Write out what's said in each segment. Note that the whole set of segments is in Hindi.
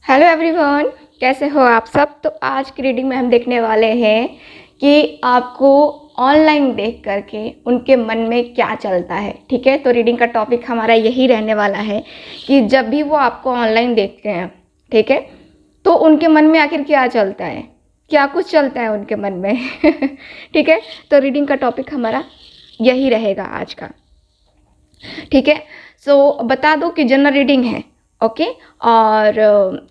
हेलो एवरीवन, कैसे हो आप सब। तो आज की रीडिंग में हम देखने वाले हैं कि आपको ऑनलाइन देख करके उनके मन में क्या चलता है। ठीक है, तो रीडिंग का टॉपिक हमारा यही रहने वाला है कि जब भी वो आपको ऑनलाइन देखते हैं, ठीक है, तो उनके मन में आखिर क्या चलता है, क्या कुछ चलता है उनके मन में। ठीक है, तो रीडिंग का टॉपिक हमारा यही रहेगा आज का। ठीक है, सो बता दो कि जनरल रीडिंग है, ओके, और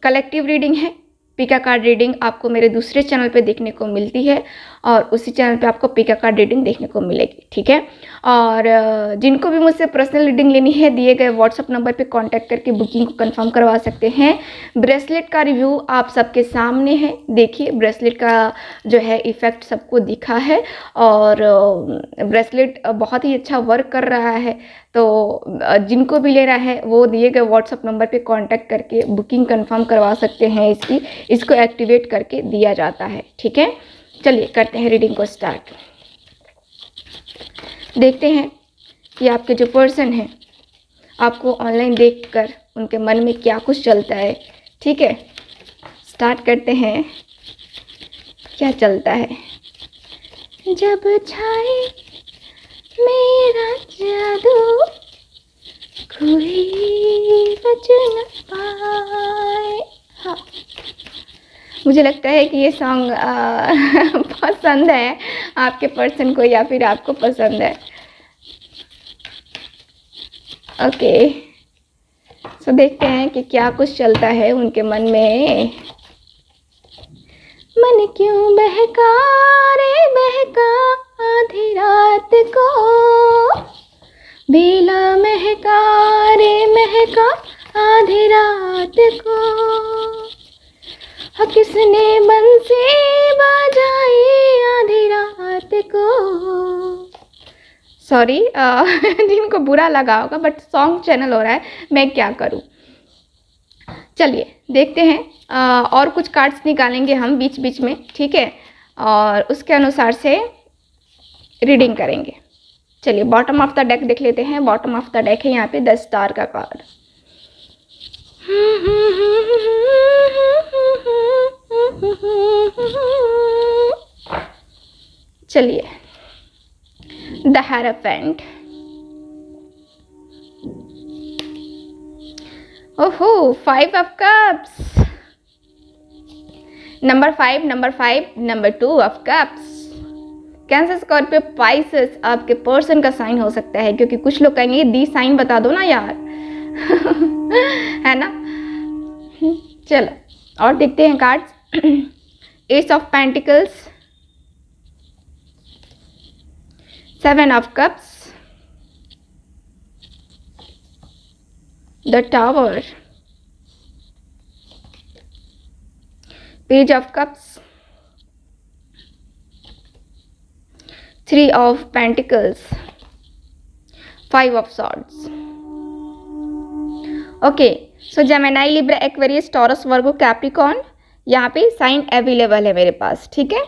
कलेक्टिव रीडिंग है। पिका कार्ड रीडिंग आपको मेरे दूसरे चैनल पे देखने को मिलती है और उसी चैनल पे आपको पिका कार्ड रीडिंग देखने को मिलेगी। ठीक है, और जिनको भी मुझसे पर्सनल रीडिंग लेनी है, दिए गए व्हाट्सअप नंबर पे कांटेक्ट करके बुकिंग को कंफर्म करवा सकते हैं। ब्रेसलेट का रिव्यू आप सबके सामने है, देखिए ब्रेसलेट का जो है इफ़ेक्ट सबको दिखा है और ब्रेसलेट बहुत ही अच्छा वर्क कर रहा है। तो जिनको भी लेना है वो दिए गए व्हाट्सअप नंबर पे कांटेक्ट करके बुकिंग कंफर्म करवा सकते हैं। इसको एक्टिवेट करके दिया जाता है। ठीक है, चलिए करते हैं रीडिंग को स्टार्ट। देखते हैं कि आपके जो पर्सन हैं आपको ऑनलाइन देखकर उनके मन में क्या कुछ चलता है। ठीक है, स्टार्ट करते हैं, क्या चलता है। जब छाए मेरा जादू कोई बच न पाए। हाँ, मुझे लगता है कि ये सॉन्ग पसंद है आपके पर्सन को या फिर आपको पसंद है। ओके, सो देखते हैं कि क्या कुछ चलता है उनके मन में। मन क्यों बहका रे बहका आधी रात को, बेला महका रे महका आधी रात को, किसने बंसी बजाई आधी रात को। सॉरी जिनको बुरा लगा होगा, बट सॉन्ग चैनल हो रहा है, मैं क्या करूं। चलिए देखते हैं, और कुछ कार्ड्स निकालेंगे हम बीच बीच में। ठीक है, और उसके अनुसार से रीडिंग करेंगे। चलिए बॉटम ऑफ द डेक देख लेते हैं। बॉटम ऑफ द डेक है यहाँ पे 10 स्टार का कार्ड। चलिए द हेरोफेंट। ओहो, 5 of cups, number 5, number 2 of cups. Cancer, Scorpio, Pisces आपके पर्सन का साइन हो सकता है, क्योंकि कुछ लोग कहेंगे दी साइन बता दो ना यार। है ना। चलो और देखते हैं cards. S of pentacles, 7 of cups, the tower, page of cups, 3 of pentacles, 5 of swords. Okay, so Gemini, Libra, Aquarius, taurus, Virgo, Capricorn, यहाँ पे साइन अवेलेबल है मेरे पास। ठीक है,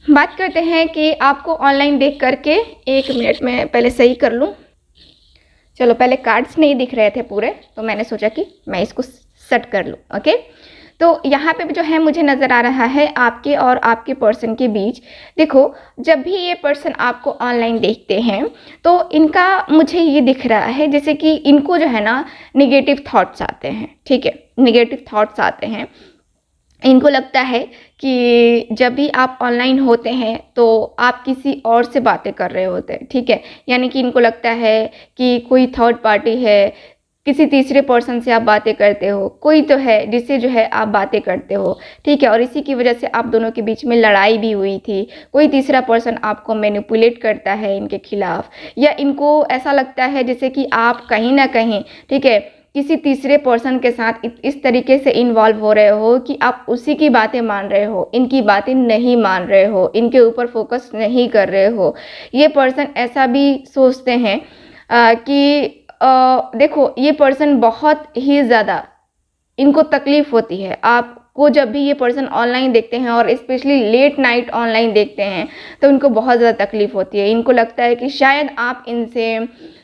बात करते हैं कि आपको ऑनलाइन देख करके, 1 मिनट में पहले सही कर लूँ। चलो, पहले कार्ड्स नहीं दिख रहे थे पूरे, तो मैंने सोचा कि मैं इसको सेट कर लूँ। ओके, तो यहाँ पे जो है मुझे नज़र आ रहा है आपके और आपके पर्सन के बीच। देखो, जब भी ये पर्सन आपको ऑनलाइन देखते हैं तो इनका मुझे ये दिख रहा है जैसे कि इनको जो है ना निगेटिव थॉट्स आते हैं। ठीक है, निगेटिव थॉट्स आते हैं। इनको लगता है कि जब भी आप ऑनलाइन होते हैं तो आप किसी और से बातें कर रहे होते हैं। ठीक है, यानी कि इनको लगता है कि कोई थर्ड पार्टी है, किसी तीसरे पर्सन से आप बातें करते हो, कोई तो है जिससे जो है आप बातें करते हो। ठीक है, और इसी की वजह से आप दोनों के बीच में लड़ाई भी हुई थी। कोई तीसरा पर्सन आपको मैनिपुलेट करता है इनके खिलाफ, या इनको ऐसा लगता है जैसे कि आप कहीं ना कहीं, ठीक है, किसी तीसरे पर्सन के साथ इस तरीके से इन्वॉल्व हो रहे हो कि आप उसी की बातें मान रहे हो, इनकी बातें नहीं मान रहे हो, इनके ऊपर फोकस नहीं कर रहे हो। ये पर्सन ऐसा भी सोचते हैं कि देखो, ये पर्सन बहुत ही ज़्यादा इनको तकलीफ़ होती है। आप आपको जब भी ये पर्सन ऑनलाइन देखते हैं और स्पेशली लेट नाइट ऑनलाइन देखते हैं तो उनको बहुत ज़्यादा तकलीफ़ होती है। इनको लगता है कि शायद आप इनसे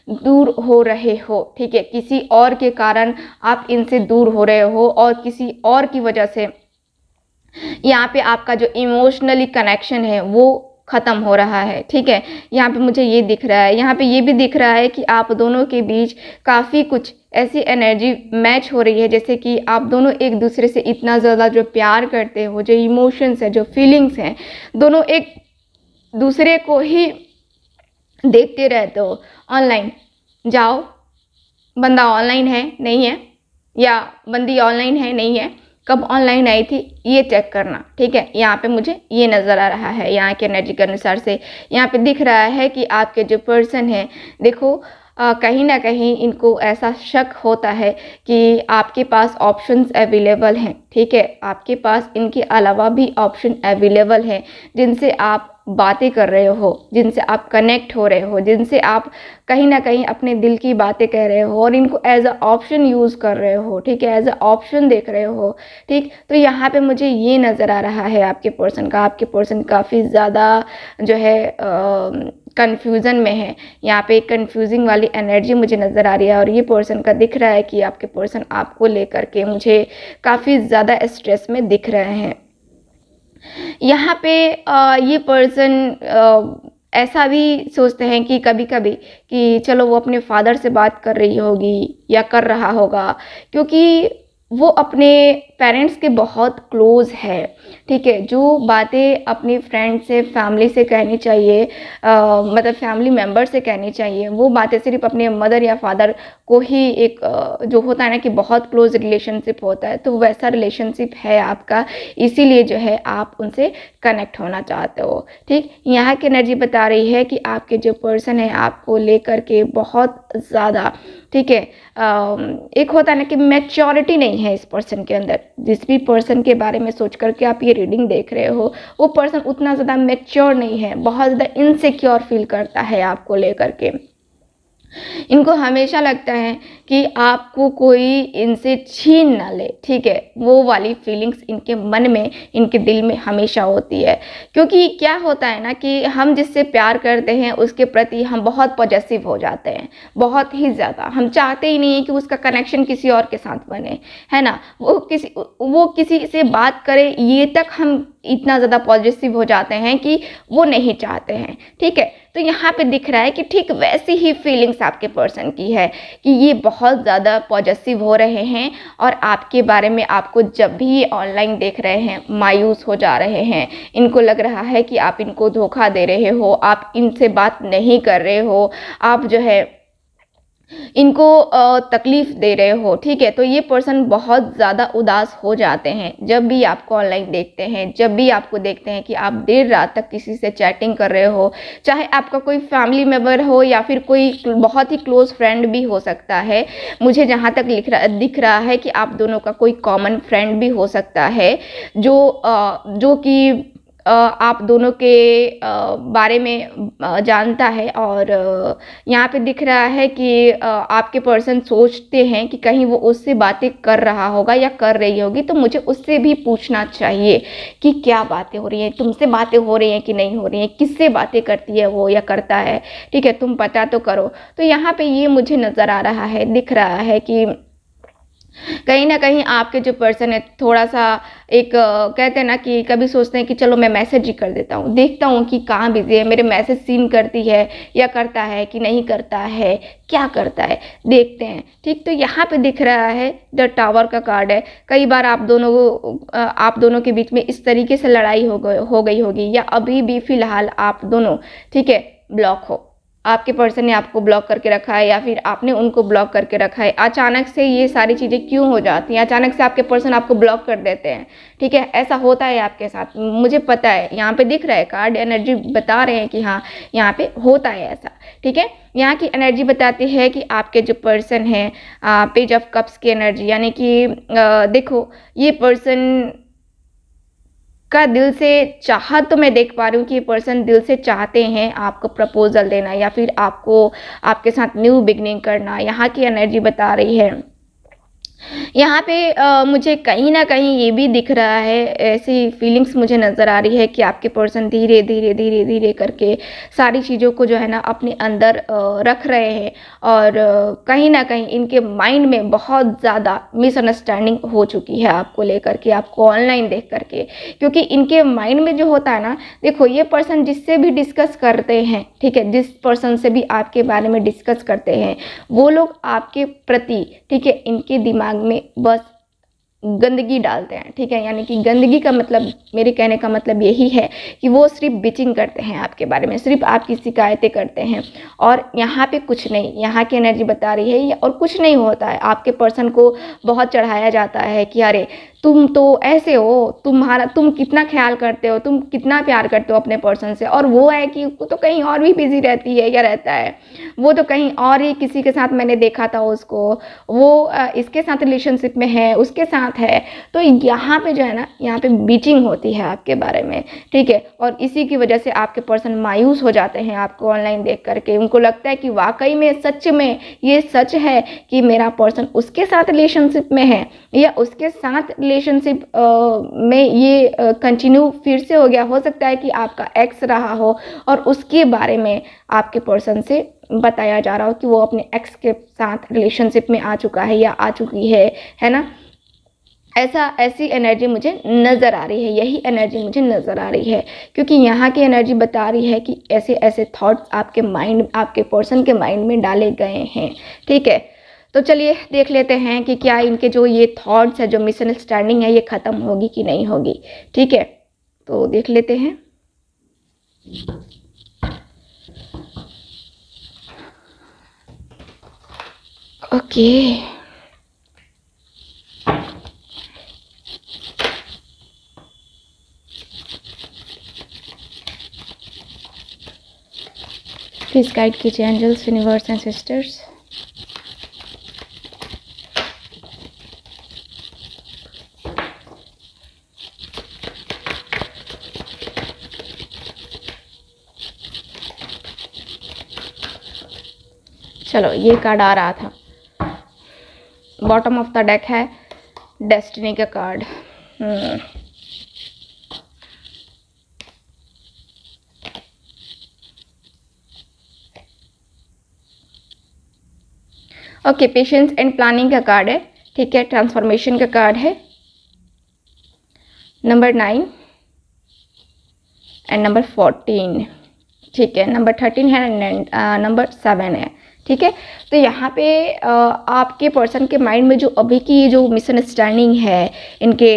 दूर हो रहे हो, ठीक है, किसी और के कारण आप इनसे दूर हो रहे हो और किसी और की वजह से यहाँ पे आपका जो इमोशनली कनेक्शन है वो ख़त्म हो रहा है, ठीक है। यहाँ पे मुझे ये दिख रहा है, यहाँ पे ये भी दिख रहा है कि आप दोनों के बीच काफ़ी कुछ ऐसी एनर्जी मैच हो रही है, जैसे कि आप दोनों एक दूसरे से इतना ज़्यादा जो प्यार करते हो, जो इमोशंस है, जो फीलिंग्स हैं, दोनों एक दूसरे को ही देखते रहते हो। ऑनलाइन जाओ, बंदा ऑनलाइन है नहीं है, या बंदी ऑनलाइन है नहीं है, कब ऑनलाइन आई थी ये चेक करना, ठीक है। यहाँ पे मुझे ये नज़र आ रहा है, यहाँ के एनर्जी के अनुसार से यहाँ पे दिख रहा है कि आपके जो पर्सन है, देखो कहीं ना कहीं इनको ऐसा शक होता है कि आपके पास ऑप्शंस अवेलेबल हैं, ठीक है, आपके पास इनके अलावा भी ऑप्शन अवेलेबल हैं जिनसे आप बातें कर रहे हो, जिनसे आप कनेक्ट हो रहे हो, जिनसे आप कहीं ना कहीं अपने दिल की बातें कह रहे हो और इनको एज अ ऑप्शन यूज़ कर रहे हो, ठीक है, एज अ ऑप्शन देख रहे हो, ठीक। तो यहाँ पे मुझे ये नज़र आ रहा है आपके पर्सन का, आपके पर्सन काफ़ी ज़्यादा जो है कन्फ्यूज़न में है। यहाँ पे एक कन्फ्यूजिंग वाली एनर्जी मुझे नज़र आ रही है और ये पर्सन का दिख रहा है कि आपके पर्सन आपको लेकर के मुझे काफ़ी ज़्यादा स्ट्रेस में दिख रहे हैं। यहाँ पे ये पर्सन ऐसा भी सोचते हैं कि कभी कभी कि चलो वो अपने फादर से बात कर रही होगी या कर रहा होगा, क्योंकि वो अपने पेरेंट्स के बहुत क्लोज़ है, ठीक है। जो बातें अपनी फ्रेंड से, फैमिली से कहनी चाहिए, मतलब फैमिली मेम्बर से कहनी चाहिए, वो बातें सिर्फ अपने मदर या फादर को ही एक जो होता है ना कि बहुत क्लोज़ रिलेशनशिप होता है, तो वैसा रिलेशनशिप है आपका, इसीलिए जो है आप उनसे कनेक्ट होना चाहते हो, ठीक। यहाँ की एनर्जी बता रही है कि आपके जो पर्सन है आपको लेकर के बहुत ज़्यादा, ठीक है, एक होता है ना कि मैच्योरिटी नहीं है इस पर्सन के अंदर। जिस भी पर्सन के बारे में सोच करके आप ये रीडिंग देख रहे हो वो पर्सन उतना ज़्यादा मैच्योर नहीं है, बहुत ज़्यादा इनसिक्योर फील करता है आपको लेकर के। इनको हमेशा लगता है कि आपको कोई इनसे छीन ना ले, ठीक है, वो वाली फीलिंग्स इनके मन में, इनके दिल में हमेशा होती है। क्योंकि क्या होता है ना कि हम जिससे प्यार करते हैं उसके प्रति हम बहुत पॉजेसिव हो जाते हैं, बहुत ही ज़्यादा। हम चाहते ही नहीं है कि उसका कनेक्शन किसी और के साथ बने, है ना, वो किसी से बात करे ये तक हम इतना ज़्यादा पॉजिटिव हो जाते हैं कि वो नहीं चाहते हैं, ठीक है। तो यहाँ पे दिख रहा है कि ठीक वैसी ही फीलिंग्स आपके पर्सन की है कि ये बहुत ज़्यादा पॉजिटिव हो रहे हैं और आपके बारे में आपको जब भी ये ऑनलाइन देख रहे हैं मायूस हो जा रहे हैं। इनको लग रहा है कि आप इनको धोखा दे रहे हो, आप इनसे बात नहीं कर रहे हो, आप जो है इनको तकलीफ़ दे रहे हो, ठीक है। तो ये पर्सन बहुत ज़्यादा उदास हो जाते हैं जब भी आपको ऑनलाइन देखते हैं, जब भी आपको देखते हैं कि आप देर रात तक किसी से चैटिंग कर रहे हो, चाहे आपका कोई फैमिली मेम्बर हो या फिर कोई बहुत ही क्लोज़ फ्रेंड भी हो सकता है। मुझे जहाँ तक दिख रहा है कि आप दोनों का कोई कॉमन फ्रेंड भी हो सकता है जो कि आप दोनों के बारे में जानता है। और यहाँ पे दिख रहा है कि आपके पर्सन सोचते हैं कि कहीं वो उससे बातें कर रहा होगा या कर रही होगी, तो मुझे उससे भी पूछना चाहिए कि क्या बातें हो रही हैं, तुमसे बातें हो रही हैं कि नहीं हो रही हैं, किससे बातें करती है वो या करता है, ठीक है, तुम पता तो करो। तो यहाँ पे ये मुझे नज़र आ रहा है, दिख रहा है कि कहीं ना कहीं आपके जो पर्सन है थोड़ा सा एक कहते हैं ना कि कभी सोचते हैं कि चलो मैं मैसेज ही कर देता हूँ, देखता हूँ कि कहाँ बिजी है, मेरे मैसेज सीन करती है या करता है कि नहीं करता है, क्या करता है, देखते हैं, ठीक। तो यहाँ पे दिख रहा है द टावर का कार्ड है। कई बार आप दोनों के बीच में इस तरीके से लड़ाई हो गई होगी या अभी भी फ़िलहाल आप दोनों, ठीक है, ब्लॉक हो, आपके पर्सन ने आपको ब्लॉक करके रखा है या फिर आपने उनको ब्लॉक करके रखा है। अचानक से ये सारी चीज़ें क्यों हो जाती हैं, अचानक से आपके पर्सन आपको ब्लॉक कर देते हैं, ठीक है, ऐसा होता है आपके साथ, मुझे पता है। यहाँ पे दिख रहा है कार्ड एनर्जी बता रहे हैं कि हाँ यहाँ पे होता है ऐसा, ठीक है। यहाँ की एनर्जी बताती है कि आपके जो पर्सन है पेज ऑफ कप्स की एनर्जी, यानी कि देखो ये पर्सन का दिल से चाहत तो मैं देख पा रही हूँ कि ये पर्सन दिल से चाहते हैं आपको प्रपोजल देना या फिर आपको आपके साथ न्यू बिगनिंग करना। यहाँ की एनर्जी बता रही है यहाँ पे मुझे कहीं न कहीं ये भी दिख रहा है, ऐसी फीलिंग्स मुझे नज़र आ रही है कि आपके पर्सन धीरे, धीरे, धीरे, धीरे करके सारी चीज़ों को जो है ना अपने अंदर रख रहे हैं, और कहीं न कहीं इनके माइंड में बहुत ज़्यादा मिसअंडरस्टैंडिंग हो चुकी है आपको लेकर के, आपको ऑनलाइन देख कर के। क्योंकि इनके माइंड में जो होता है ना, देखो ये पर्सन जिससे भी डिस्कस करते हैं, ठीक है, जिस पर्सन से भी आपके बारे में डिस्कस करते हैं, वो लोग आपके प्रति, ठीक है, इनके दिमाग में बस गंदगी डालते हैं, ठीक है। यानी कि गंदगी का मतलब, मेरे कहने का मतलब यही है कि वो सिर्फ बिचिंग करते हैं आपके बारे में, सिर्फ आपकी शिकायतें करते हैं, और यहाँ पे कुछ नहीं, यहाँ की एनर्जी बता रही है और कुछ नहीं होता है। आपके पर्सन को बहुत चढ़ाया जाता है कि अरे तुम तो ऐसे हो, तुम कितना ख्याल करते हो, तुम कितना प्यार करते हो अपने पर्सन से, और वो है कि वो तो कहीं और भी बिजी रहती है या रहता है, वो तो कहीं और ही किसी के साथ मैंने देखा था उसको, वो इसके साथ रिलेशनशिप में है, उसके साथ है। तो यहाँ पे जो है ना, यहाँ पे बीचिंग होती है आपके बारे में, ठीक है। और इसी की वजह से आपके पर्सन मायूस हो जाते हैं आपको ऑनलाइन देख करके। उनको लगता है कि वाकई में सच में ये सच है कि मेरा पर्सन उसके साथ रिलेशनशिप में है, या उसके साथ रिलेशनशिप में ये कंटिन्यू फिर से हो गया। हो सकता है कि आपका एक्स रहा हो और उसके बारे में आपके पर्सन से बताया जा रहा हो कि वो अपने एक्स के साथ रिलेशनशिप में आ चुका है या आ चुकी है ना। ऐसी एनर्जी मुझे नज़र आ रही है, यही एनर्जी मुझे नज़र आ रही है, क्योंकि यहाँ की एनर्जी बता रही है कि ऐसे ऐसे थॉट्स आपके माइंड, आपके पर्सन के माइंड में डाले गए हैं, ठीक है। तो चलिए देख लेते हैं कि क्या इनके जो ये थॉट्स है, जो मिसअंडरस्टैंडिंग है, ये ख़त्म होगी कि नहीं होगी, ठीक है। तो देख लेते हैं। ओके, प्लीज़ गाइड कीजिए एंजल्स, यूनिवर्स एंड सिस्टर्स। चलो, ये कार्ड आ रहा था, बॉटम ऑफ द डेक है डेस्टिनी का card. Okay, patience and planning का कार्ड है, ठीक है। ट्रांसफॉर्मेशन का कार्ड है, नंबर 9 एंड नंबर 14, ठीक है। नंबर 13 है एंड नंबर 7 है, ठीक है। तो यहाँ पे आपके पर्सन के माइंड में जो अभी की जो मिसअंडरस्टैंडिंग है, इनके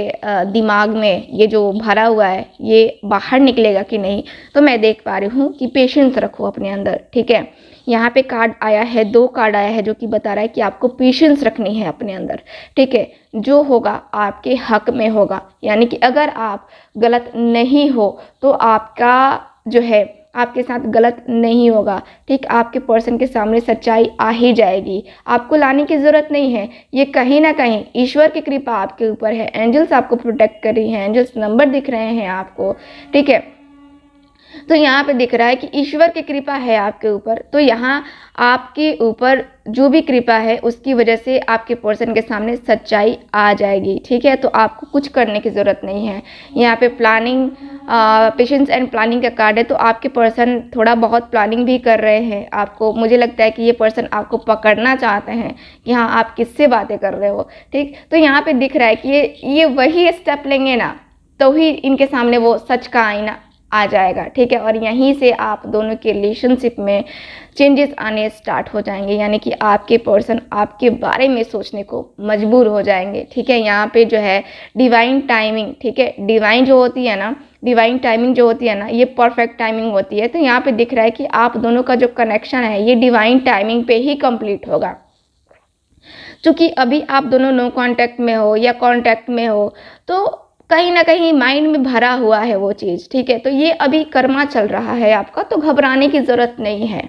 दिमाग में ये जो भरा हुआ है, ये बाहर निकलेगा कि नहीं। तो मैं देख पा रही हूँ कि पेशेंस रखो अपने अंदर, ठीक है। यहाँ पे कार्ड आया है, 2 कार्ड आया है जो कि बता रहा है कि आपको पेशेंस रखनी है अपने अंदर, ठीक है। जो होगा आपके हक में होगा, यानी कि अगर आप गलत नहीं हो तो आपका जो है आपके साथ गलत नहीं होगा, ठीक। आपके पर्सन के सामने सच्चाई आ ही जाएगी, आपको लाने की ज़रूरत नहीं है। ये कहीं ना कहीं ईश्वर की कृपा आपके ऊपर है, एंजल्स आपको प्रोटेक्ट कर रही हैं, एंजल्स नंबर दिख रहे हैं आपको, ठीक है। तो यहाँ पे दिख रहा है कि ईश्वर की कृपा है आपके ऊपर। तो यहाँ आपके ऊपर जो भी कृपा है उसकी वजह से आपके पर्सन के सामने सच्चाई आ जाएगी, ठीक है। तो आपको कुछ करने की ज़रूरत नहीं है। यहाँ पे प्लानिंग, पेशेंस एंड प्लानिंग का कार्ड है। तो आपके पर्सन थोड़ा बहुत प्लानिंग भी कर रहे हैं आपको। मुझे लगता है कि ये पर्सन आपको पकड़ना चाहते हैं कि हाँ आप किससे बातें कर रहे हो, ठीक। तो यहाँ पे दिख रहा है कि ये वही स्टेप लेंगे ना, तो ही इनके सामने वो सच का आईना आ जाएगा, ठीक है। और यहीं से आप दोनों के रिलेशनशिप में चेंजेस आने स्टार्ट हो जाएंगे, यानी कि आपके पर्सन आपके बारे में सोचने को मजबूर हो जाएंगे, ठीक है। यहाँ पे जो है डिवाइन टाइमिंग, ठीक है, डिवाइन जो होती है ना, डिवाइन टाइमिंग जो होती है ना, ये परफेक्ट टाइमिंग होती है। तो यहाँ पे दिख रहा है कि आप दोनों का जो कनेक्शन है ये डिवाइन टाइमिंग पे ही कंप्लीट होगा। क्योंकि अभी आप दोनों नो कांटेक्ट में हो या कांटेक्ट में हो, तो कहीं ना कहीं माइंड में भरा हुआ है वो चीज़, ठीक है। तो ये अभी कर्मा चल रहा है आपका, तो घबराने की ज़रूरत नहीं है,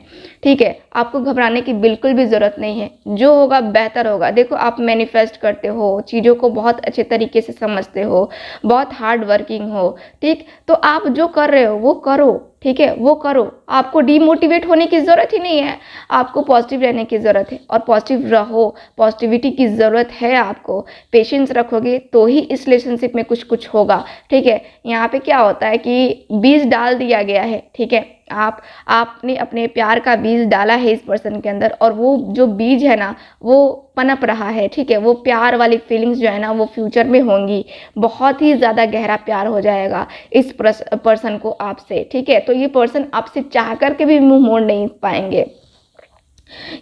ठीक है, आपको घबराने की बिल्कुल भी ज़रूरत नहीं है। जो होगा बेहतर होगा। देखो, आप मैनिफेस्ट करते हो, चीज़ों को बहुत अच्छे तरीके से समझते हो, बहुत हार्ड वर्किंग हो, ठीक। तो आप जो कर रहे हो वो करो, ठीक है, वो करो। आपको डीमोटिवेट होने की ज़रूरत ही नहीं है, आपको पॉजिटिव रहने की ज़रूरत है और पॉजिटिव रहो। पॉजिटिविटी की ज़रूरत है आपको। पेशेंस रखोगे तो ही इस रिलेशनशिप में कुछ कुछ होगा, ठीक है। यहाँ पे क्या होता है कि बीज डाल दिया गया है, ठीक है। आपने अपने प्यार का बीज डाला है इस पर्सन के अंदर और वो जो बीज है ना वो पनप रहा है, ठीक है। वो प्यार वाली फीलिंग्स जो है ना वो फ्यूचर में होंगी। बहुत ही ज़्यादा गहरा प्यार हो जाएगा इस पर्सन को आपसे, ठीक है। तो ये पर्सन आपसे चाह करके भी मुंह मोड़ नहीं पाएंगे।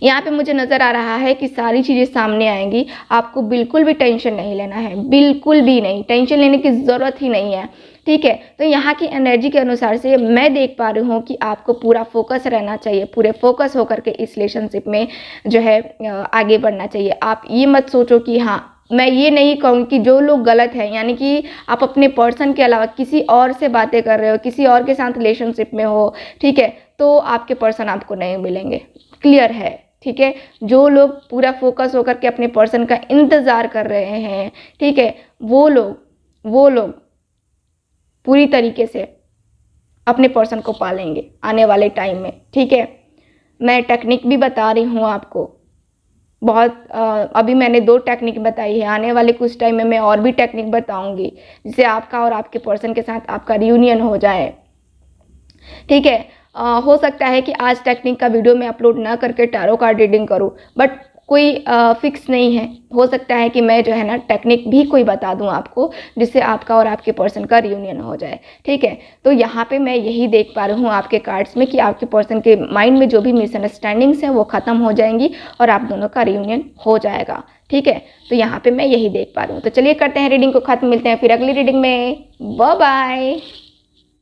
यहाँ पे मुझे नज़र आ रहा है कि सारी चीज़ें सामने आएंगी। आपको बिल्कुल भी टेंशन नहीं लेना है, बिल्कुल भी नहीं। टेंशन लेने की ज़रूरत ही नहीं है, ठीक है। तो यहाँ की एनर्जी के अनुसार से मैं देख पा रही हूँ कि आपको पूरा फोकस रहना चाहिए, पूरे फोकस होकर के इस रिलेशनशिप में जो है आगे बढ़ना चाहिए। आप ये मत सोचो कि हाँ, मैं ये नहीं कहूँगी कि जो लोग गलत हैं, यानी कि आप अपने पर्सन के अलावा किसी और से बातें कर रहे हो, किसी और के साथ रिलेशनशिप में हो, ठीक है, तो आपके पर्सन आपको नहीं मिलेंगे, क्लियर है, ठीक है। जो लोग पूरा फोकस होकर के अपने पर्सन का इंतज़ार कर रहे हैं, ठीक है, वो लोग पूरी तरीके से अपने पर्सन को पालेंगे आने वाले टाइम में, ठीक है। मैं टेक्निक भी बता रही हूँ आपको, बहुत अभी मैंने 2 टेक्निक बताई है। आने वाले कुछ टाइम में मैं और भी टेक्निक बताऊंगी जिससे आपका और आपके पर्सन के साथ आपका रियूनियन हो जाए, ठीक है। हो सकता है कि आज टेक्निक का वीडियो मैं अपलोड ना करके टैरो कार्ड रीडिंग करूं, बट कोई फिक्स नहीं है। हो सकता है कि मैं जो है ना टेक्निक भी कोई बता दूं आपको जिससे आपका और आपके पर्सन का रियूनियन हो जाए, ठीक है। तो यहाँ पे मैं यही देख पा रही हूँ आपके कार्ड्स में कि आपके पर्सन के माइंड में जो भी मिसअंडरस्टैंडिंग्स हैं वो ख़त्म हो जाएंगी और आप दोनों का रियूनियन हो जाएगा, ठीक है। तो यहाँ पर मैं यही देख पा रही हूँ। तो चलिए करते हैं रीडिंग को ख़त्म, मिलते हैं फिर अगली रीडिंग में। Bye bye.